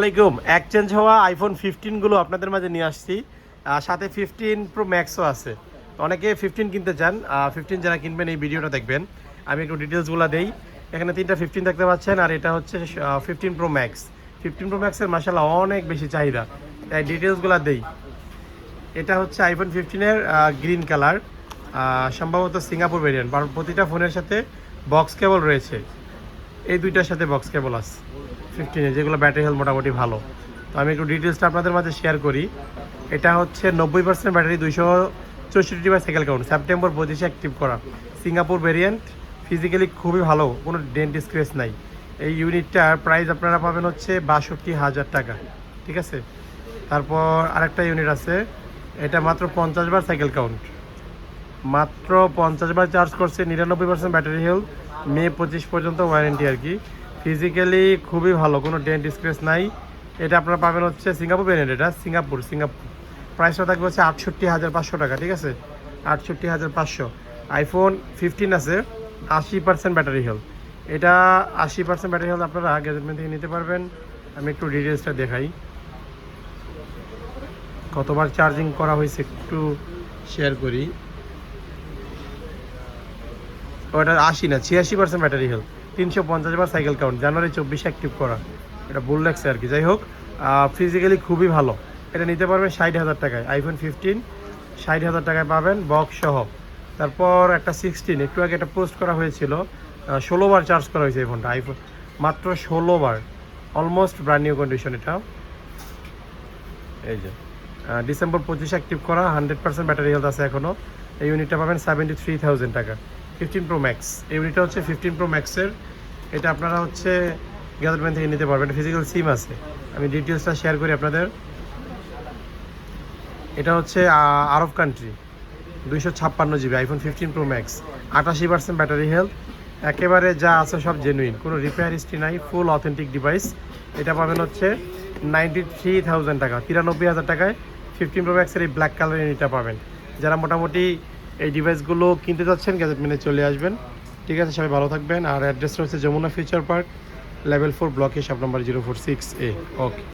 আসসালামাইকুম। এক্সচেঞ্জ হওয়া আইফোন 15 আপনাদের মাঝে নিয়ে আসছি। সাথে 15 প্রো ম্যাক্সও আছে। অনেকে 15 কিনতে চান, 15 যারা কিনবেন এই ভিডিওটা দেখবেন। আমি একটু ডিটেলসগুলো দেই। এখানে 3টা 15 দেখতে পাচ্ছেন, আর এটা হচ্ছে 15 প্রো ম্যাক্স। 15 প্রো ম্যাক্সের মাশাআল্লাহ অনেক বেশি চাহিদা, তাই ডিটেলসগুলো দেই। এটা হচ্ছে আইফোন 15-এর গ্রিন কালার, সম্ভবত সিঙ্গাপুর ভেরিয়েন্ট। প্রতিটা ফোনের সাথে বক্স কেবল রয়েছে, এই দুইটার সাথে বক্স কেবল আছে 15-এ, যেগুলো ব্যাটারি হেলথ মোটামুটি ভালো। তো আমি একটু ডিটেলসটা আপনাদের মাঝে শেয়ার করি। এটা হচ্ছে 90% ব্যাটারি, 264 বার সাইকেল কাউন্ট, সেপ্টেম্বর 25-এ অ্যাক্টিভ করা, সিঙ্গাপুর ভেরিয়েন্ট। ফিজিক্যালি খুবই ভালো, কোনো ডেন্ট স্ক্র্যাচ নাই। এই ইউনিটটার প্রাইস আপনারা পাবেন হচ্ছে 62,000 টাকা, ঠিক আছে। তারপর আরেকটা ইউনিট আছে, এটা মাত্র 50 বার সাইকেল কাউন্ট, মাত্র 50 বার চার্জ করছে, 99% ব্যাটারি হেলথ, মে 25 পর্যন্ত ওয়ারেন্টি আর কি। ফিজিক্যালি খুবই ভালো, কোনো ডেন্ট স্ক্র্যাচ নাই। এটা আপনারা পাবেন হচ্ছে সিঙ্গাপুর ভেরিয়েন্ট, এটা সিঙ্গাপুর। প্রাইসটা থাকবে হচ্ছে 68,500 টাকা, ঠিক আছে, 68,500। আইফোন 15 আছে 80% ব্যাটারি হেলথ, এটা 80% ব্যাটারি হেলথ আপনারা গ্যাজেটমেন্ট থেকে নিতে পারবেন। আমি একটু ডিটেলসটা দেখাই, কতবার চার্জিং করা হয়েছে একটু শেয়ার করি। ওটা 80 না, 86% ব্যাটারি হেলথ, 350 বার সাইকেল কাউন্ট, জানুয়ারি 24-এ অ্যাক্টিভ করা। এটা ভুল লাগছে আর কি, যাই হোক। ফিজিক্যালি খুবই ভালো। এটা নিতে পারবেন 60,000 টাকায়, আইফোন 15 60,000 টাকায় পাবেন বক্স সহ। তারপর একটা 16, একটু আগে একটা পোস্ট করা হয়েছিল, 16 বার চার্জ করা হয়েছে এই ফোনটা, আইফোন মাত্র 16 বার, অলমোস্ট ব্র্যান্ড নিউ কন্ডিশন এটা। এই যে ডিসেম্বর 25-এ অ্যাক্টিভ করা, 100% ব্যাটারি হেলথ আছে এখনও। এই ইউনিটটা পাবেন 73,000 টাকা, 15 প্রো ম্যাক্স। এই ইউনিটটা হচ্ছে 15 প্রো ম্যাক্সের। এটা আপনারা হচ্ছে গ্যাজেটমেন্ট থেকে নিতে পারবেন, ফিজিক্যাল সিম আছে। আমি ডিটেলসটা শেয়ার করি আপনাদের। এটা হচ্ছে Arab country, 256 GB, iPhone 15 pro max, 88% battery health, একেবারে যা আছে সব জেনুইন, কোনো রিপেয়ার হিস্ট্রি নাই, ফুল অথেন্টিক ডিভাইস। এটা পাবেন হচ্ছে 93,000 টাকা, 93,000 টাকায় 15 প্রো ম্যাক্সের এই ব্ল্যাক কালার ইউনিটটা পাবেন। যারা মোটামুটি এই ডিভাইসগুলো কিনতে যাচ্ছেন গ্যাজেটমেন্টে চলে আসবেন, ঠিক আছে। সবাই ভালো থাকবেন। আর অ্যাড্রেসটা হচ্ছে যমুনা ফিউচার পার্ক, লেভেল 4, ব্লকে, শপ নাম্বার 046A। ওকে।